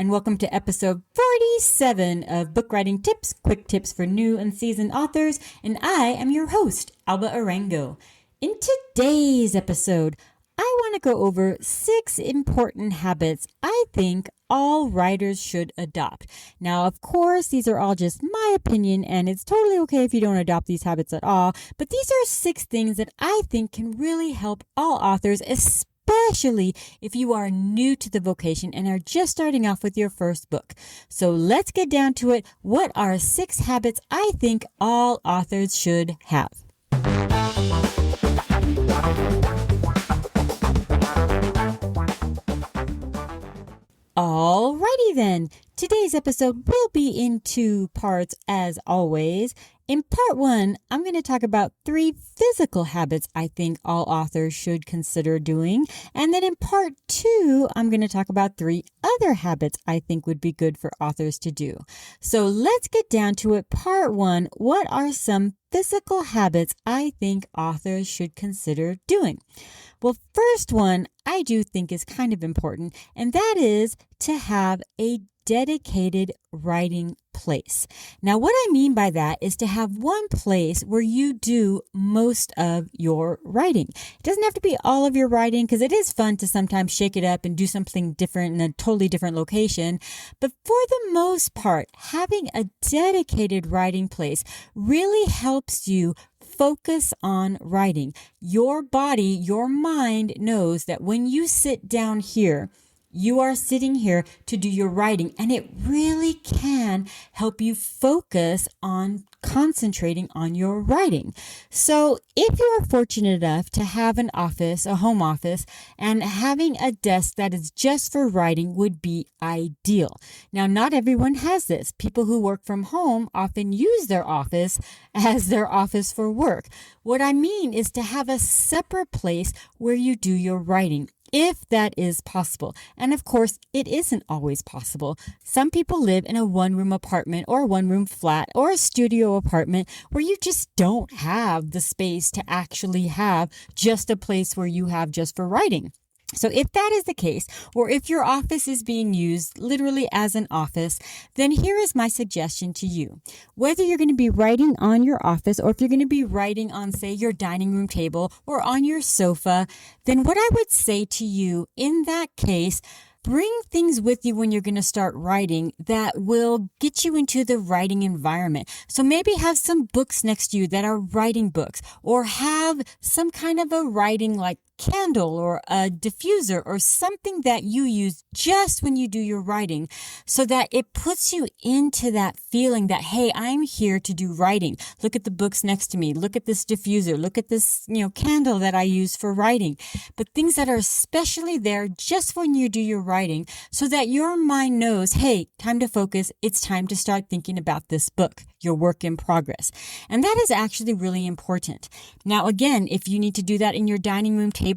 and welcome to episode 47 of Book Writing Tips, quick tips for new and seasoned authors, and I am your host, Alba Arango. In today's episode, I want to go over 6 important habits I think all writers should adopt. Now, of course, these are all just my opinion, and it's totally okay if you don't adopt these habits at all, but these are 6 things that I think can really help all authors, especially if you are new to the vocation and are just starting off with your first book. So let's get down to it. What are 6 habits I think all authors should have? Alrighty then, today's episode will be in 2 parts as always. In part 1, I'm going to talk about 3 physical habits I think all authors should consider doing. And then in part 2, I'm going to talk about 3 other habits I think would be good for authors to do. So let's get down to it. Part 1, what are some physical habits I think authors should consider doing? Well, first one I do think is kind of important, and that is to have a dedicated writing place. Now, what I mean by that is to have one place where you do most of your writing. It doesn't have to be all of your writing, because it is fun to sometimes shake it up and do something different in a totally different location. But for the most part, having a dedicated writing place really helps you focus on writing. Your body, your mind knows that when you sit down here, you are sitting here to do your writing, and it really can help you focus on concentrating on your writing. So if you are fortunate enough to have an office, a home office, and having a desk that is just for writing would be ideal. Now, not everyone has this. People who work from home often use their office as their office for work. What I mean is to have a separate place where you do your writing, if that is possible. And of course, it isn't always possible. Some people live in a one-room apartment or a one-room flat or a studio apartment where you just don't have the space to actually have just a place where you have just for writing. So if that is the case, or if your office is being used literally as an office, then here is my suggestion to you. Whether you're going to be writing on your office, or if you're going to be writing on, say, your dining room table or on your sofa, then what I would say to you in that case, bring things with you when you're going to start writing that will get you into the writing environment. So maybe have some books next to you that are writing books, or have some kind of a writing like candle or a diffuser or something that you use just when you do your writing, so that it puts you into that feeling that, hey, I'm here to do writing. Look at the books next to me. Look at this diffuser. Look at this, candle that I use for writing. But things that are especially there just when you do your writing, so that your mind knows, hey, time to focus. It's time to start thinking about this book, your work in progress. And that is actually really important. Now, again, if you need to do that in your dining room table,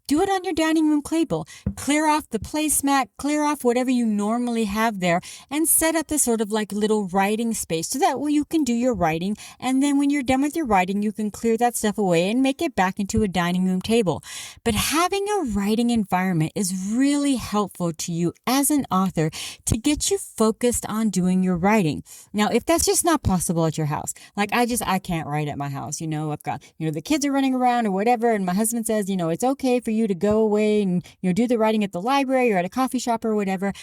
do it on your dining room table. Clear off the placemat, clear off whatever you normally have there, and set up this sort of like little writing space so that way you can do your writing. And then when you're done with your writing, you can clear that stuff away and make it back into a dining room table. But having a writing environment is really helpful to you as an author to get you focused on doing your writing. Now, if that's just not possible at your house, like I can't write at my house, I've got, the kids are running around or whatever, and my husband says, it's okay for you to go away and, do the writing at the library or at a coffee shop or whatever,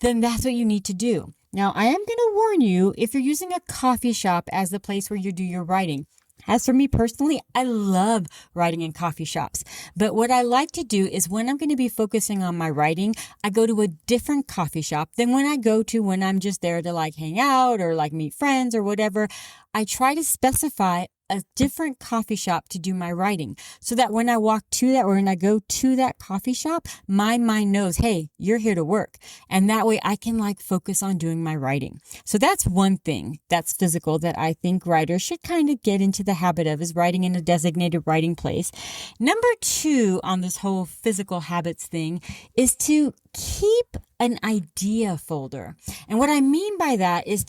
then that's what you need to do. Now, I am going to warn you, if you're using a coffee shop as the place where you do your writing, as for me personally, I love writing in coffee shops. But what I like to do is when I'm going to be focusing on my writing, I go to a different coffee shop than when I go to when I'm just there to like hang out or like meet friends or whatever. I try to specify a different coffee shop to do my writing, so that when I walk to that or when I go to that coffee shop, my mind knows, hey, you're here to work. And that way I can like focus on doing my writing. So that's one thing that's physical that I think writers should kind of get into the habit of, is writing in a designated writing place. Number 2 on this whole physical habits thing is to keep an idea folder. And what I mean by that is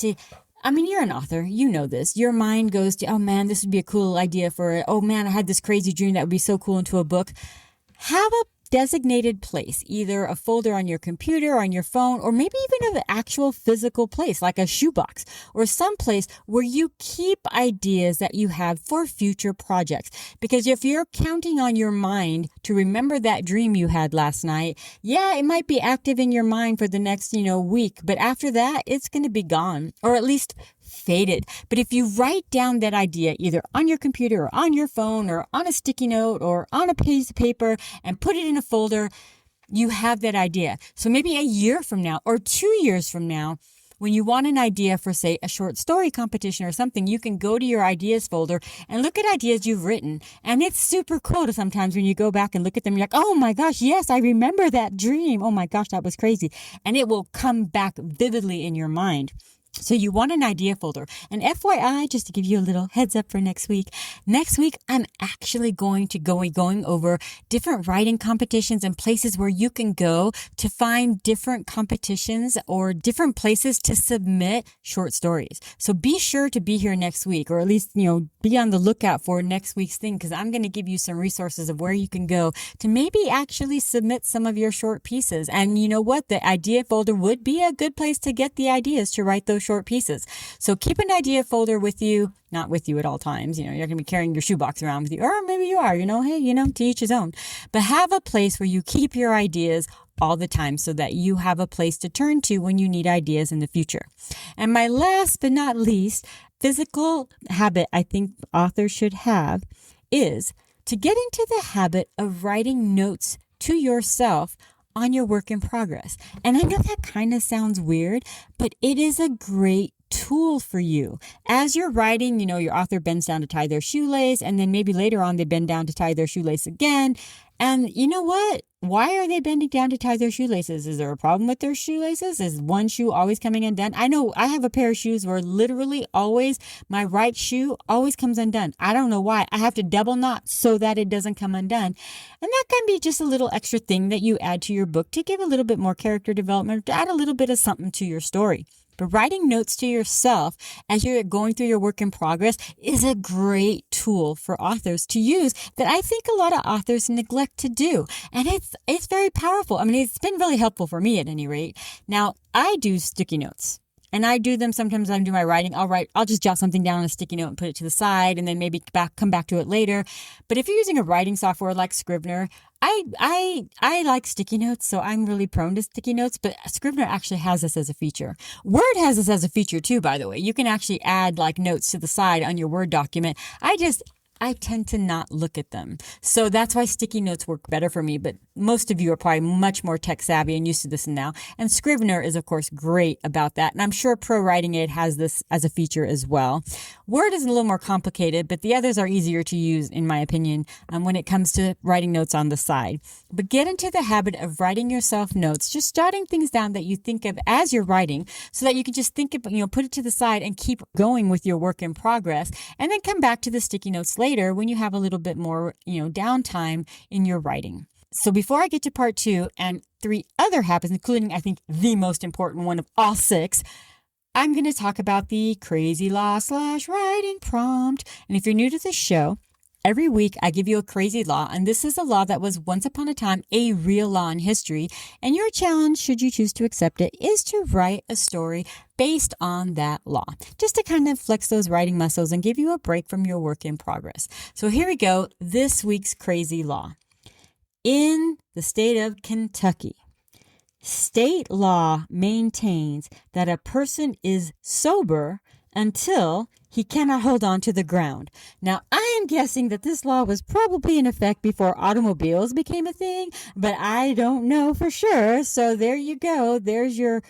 you're an author, you know this. Your mind goes to, oh man, this would be a cool idea for it. Oh man, I had this crazy dream that would be so cool into a book. Have a designated place, either a folder on your computer, on your phone, or maybe even an actual physical place like a shoebox or some place where you keep ideas that you have for future projects. Because if you're counting on your mind to remember that dream you had last night, yeah, it might be active in your mind for the next, week, but after that, it's going to be gone, or at least faded. But if you write down that idea either on your computer or on your phone or on a sticky note or on a piece of paper and put it in a folder, you have that idea. So maybe a year from now or 2 years from now, when you want an idea for, say, a short story competition or something, you can go to your ideas folder and look at ideas you've written. And it's super cool to sometimes when you go back and look at them, you're like, oh my gosh, yes, I remember that dream. Oh my gosh, that was crazy. And it will come back vividly in your mind. So you want an idea folder. And FYI, just to give you a little heads up for next week, I'm actually going over different writing competitions and places where you can go to find different competitions or different places to submit short stories. So be sure to be here next week, or at least, be on the lookout for next week's thing, because I'm going to give you some resources of where you can go to maybe actually submit some of your short pieces. And you know what? The idea folder would be a good place to get the ideas to write those short pieces. So keep an idea folder with you, not with you at all times. You're going to be carrying your shoebox around with you, or maybe you are, hey, to each his own. But have a place where you keep your ideas all the time so that you have a place to turn to when you need ideas in the future. And my last but not least physical habit I think authors should have is to get into the habit of writing notes to yourself on your work in progress. And I know that kind of sounds weird, but it is a great tool for you. As you're writing, your author bends down to tie their shoelace, and then maybe later on they bend down to tie their shoelace again. And you know what? Why are they bending down to tie their shoelaces? Is there a problem with their shoelaces? Is one shoe always coming undone? I know I have a pair of shoes where literally always my right shoe always comes undone. I don't know why. I have to double knot so that it doesn't come undone. And that can be just a little extra thing that you add to your book to give a little bit more character development, to add a little bit of something to your story. But writing notes to yourself as you're going through your work in progress is a great tool for authors to use that I think a lot of authors neglect to do. And it's very powerful. I mean, it's been really helpful for me at any rate. Now, I do sticky notes. And I do them sometimes when I do my writing. I'll just jot something down on a sticky note and put it to the side and then maybe come back to it later. But if you're using a writing software like Scrivener, I like sticky notes, so I'm really prone to sticky notes, but Scrivener actually has this as a feature. Word has this as a feature too, by the way. You can actually add like notes to the side on your Word document. I tend to not look at them. So that's why sticky notes work better for me. But most of you are probably much more tech savvy and used to this now. And Scrivener is, of course, great about that. And I'm sure Pro Writing Aid has this as a feature as well. Word is a little more complicated, but the others are easier to use, in my opinion, when it comes to writing notes on the side. But get into the habit of writing yourself notes, just jotting things down that you think of as you're writing so that you can just think of, put it to the side and keep going with your work in progress. And then come back to the sticky notes later when you have a little bit more, downtime in your writing. So before I get to part 2 and 3 other habits, including, I think, the most important one of all 6, I'm going to talk about the crazy law / writing prompt. And if you're new to this show, every week I give you a crazy law, and this is a law that was once upon a time a real law in history. And your challenge, should you choose to accept it, is to write a story based on that law, just to kind of flex those writing muscles and give you a break from your work in progress. So here we go, this week's crazy law. In the state of Kentucky, state law maintains that a person is sober until he cannot hold on to the ground. Now, I am guessing that this law was probably in effect before automobiles became a thing, but I don't know for sure. So there you go. There's your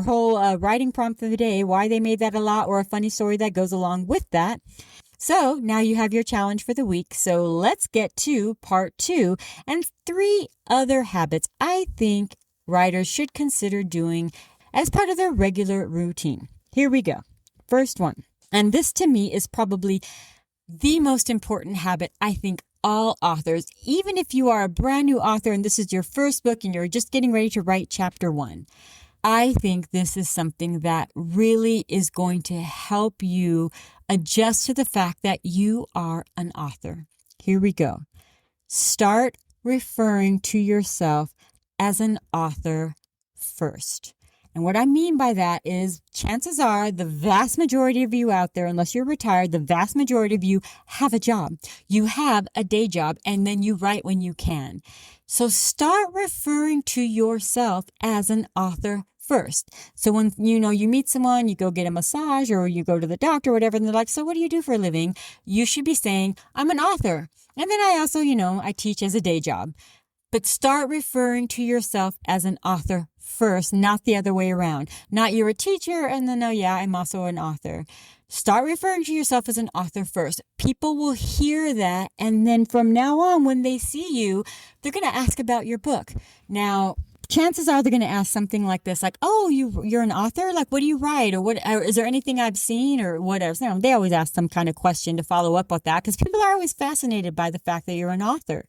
whole writing prompt for the day, why they made that a law, or a funny story that goes along with that. So now you have your challenge for the week. So let's get to part 2 and 3 other habits I think writers should consider doing as part of their regular routine. Here we go. First one. And this to me is probably the most important habit I think all authors, even if you are a brand new author and this is your first book and you're just getting ready to write chapter 1, I think this is something that really is going to help you adjust to the fact that you are an author. Here we go. Start referring to yourself as an author first. And what I mean by that is chances are the vast majority of you out there, unless you're retired, the vast majority of you have a job. You have a day job, and then you write when you can. So start referring to yourself as an author first. So when you meet someone, you go get a massage or you go to the doctor or whatever, and they're like, so what do you do for a living? You should be saying, I'm an author. And then I also, I teach as a day job. But start referring to yourself as an author first, not the other way around. Not you're a teacher and then, oh yeah, I'm also an author. Start referring to yourself as an author first. People will hear that, and then from now on, when they see you, they're going to ask about your book. Now, chances are they're going to ask something like this, like, oh, you're an author? Like, what do you write? Or what? Or is there anything I've seen or whatever? So, they always ask some kind of question to follow up with that because people are always fascinated by the fact that you're an author.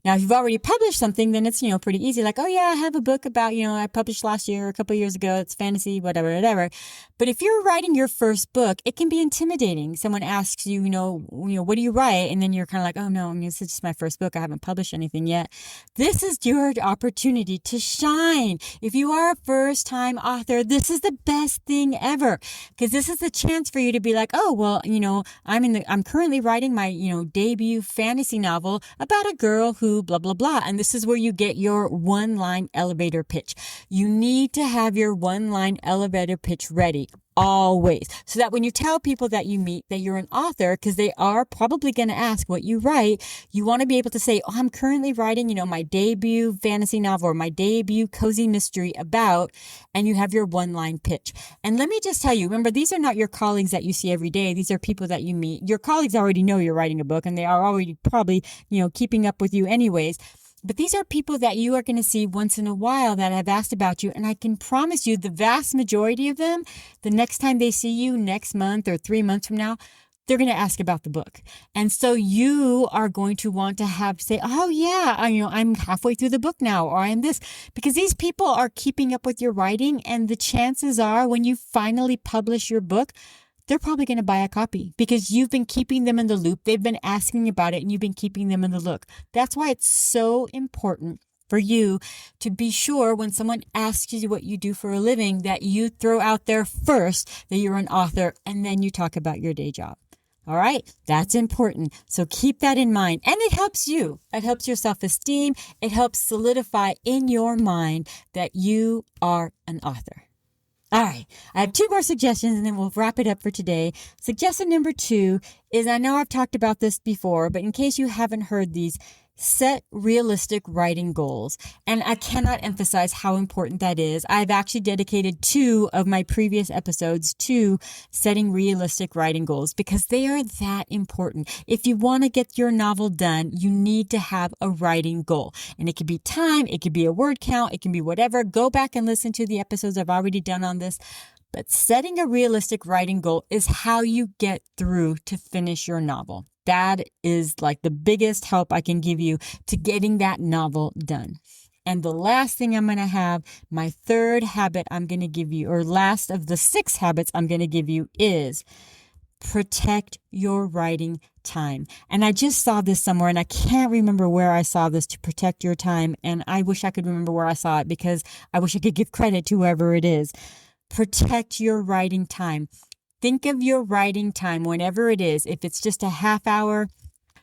Now, if you've already published something, then it's, pretty easy. Like, oh, yeah, I have a book about, I published last year, a couple of years ago. It's fantasy, whatever. But if you're writing your first book, it can be intimidating. Someone asks you, what do you write? And then you're kind of like, oh, no, this is just my first book. I haven't published anything yet. This is your opportunity to shine. If you are a first-time author, this is the best thing ever because this is the chance for you to be like, oh, well, I'm currently writing my, debut fantasy novel about a girl who blah, blah, blah. And this is where you get your one-line elevator pitch. You need to have your one-line elevator pitch ready always. So that when you tell people that you meet that you're an author, because they are probably going to ask what you write, you want to be able to say, oh, I'm currently writing, my debut fantasy novel or my debut cozy mystery about, and you have your one-line pitch. And let me just tell you, remember, these are not your colleagues that you see every day. These are people that you meet. Your colleagues already know you're writing a book and they are already probably, keeping up with you anyways. But these are people that you are going to see once in a while that have asked about you. And I can promise you the vast majority of them, the next time they see you next month or 3 months from now, they're going to ask about the book. And so you are going to want to say, oh yeah, I'm halfway through the book now, or I'm this, because these people are keeping up with your writing. And the chances are when you finally publish your book, they're probably going to buy a copy because you've been keeping them in the loop. They've been asking about it and you've been keeping them in the loop. That's why it's so important for you to be sure when someone asks you what you do for a living that you throw out there first that you're an author and then you talk about your day job. All right. That's important. So keep that in mind. And it helps you. It helps your self-esteem. It helps solidify in your mind that you are an author. All right, I have 2 more suggestions and then we'll wrap it up for today. Suggestion number 2 is, I know I've talked about this before, but in case you haven't heard these, set realistic writing goals. And I cannot emphasize how important that is. I've actually dedicated 2 of my previous episodes to setting realistic writing goals because they are that important. If you want to get your novel done, you need to have a writing goal. And it could be time, it could be a word count, it can be whatever. Go back and listen to the episodes I've already done on this. But setting a realistic writing goal is how you get through to finish your novel. That is like the biggest help I can give you to getting that novel done. And the last thing I'm going to have, my 3rd habit I'm going to give you, or last of the 6 habits I'm going to give you, is protect your writing time. And I just saw this somewhere and I can't remember where I saw this, to protect your time. And I wish I could remember where I saw it because I wish I could give credit to whoever it is. Protect your writing time. Think of your writing time whenever it is. If it's just a half hour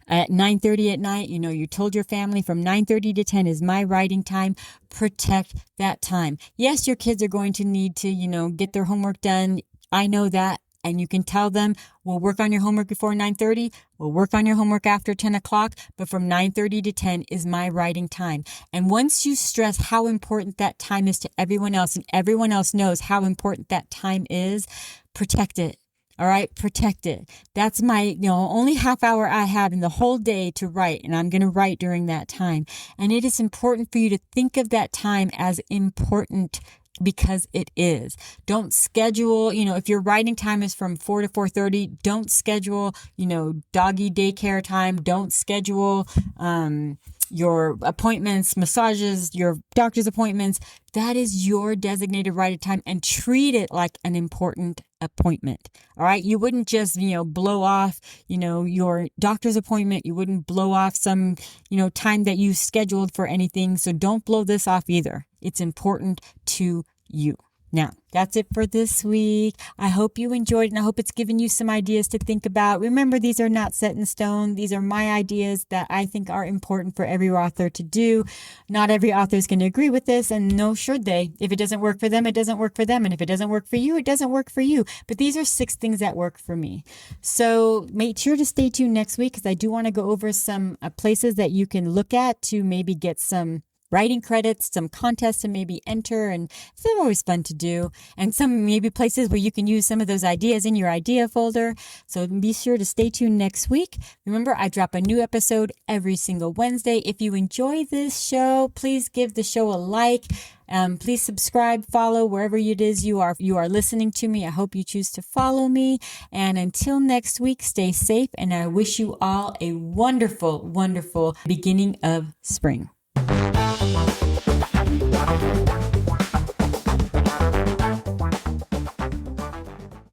at 9:30 at night, you told your family from 9:30 to 10 is my writing time. Protect that time. Yes, your kids are going to need to, get their homework done. I know that. And you can tell them, we'll work on your homework before 9:30. We'll work on your homework after 10 o'clock. But from 9:30 to 10 is my writing time. And once you stress how important that time is to everyone else, and everyone else knows how important that time is, protect it. All right, protect it. That's my, only half hour I have in the whole day to write, and I'm going to write during that time. And it is important for you to think of that time as important because it is. Don't schedule, if your writing time is from 4 to 4:30, don't schedule, doggy daycare time. Don't schedule, your appointments, massages, your doctor's appointments. That is your designated writing time, and treat it like an important appointment. All right. You wouldn't just, blow off, your doctor's appointment. You wouldn't blow off some, time that you scheduled for anything. So don't blow this off either. It's important to you. Now, that's it for this week. I hope you enjoyed and I hope it's given you some ideas to think about. Remember, these are not set in stone. These are my ideas that I think are important for every author to do. Not every author is going to agree with this, and no should they. If it doesn't work for them, it doesn't work for them. And if it doesn't work for you, it doesn't work for you. But these are 6 things that work for me. So make sure to stay tuned next week because I do want to go over some places that you can look at to maybe get some writing credits, some contests to maybe enter, and they're always fun to do, and some maybe places where you can use some of those ideas in your idea folder. So be sure to stay tuned next week. Remember, I drop a new episode every single Wednesday. If you enjoy this show, please give the show a like. Please subscribe, follow wherever it is you are listening to me. I hope you choose to follow me. And until next week, stay safe. And I wish you all a wonderful, wonderful beginning of spring.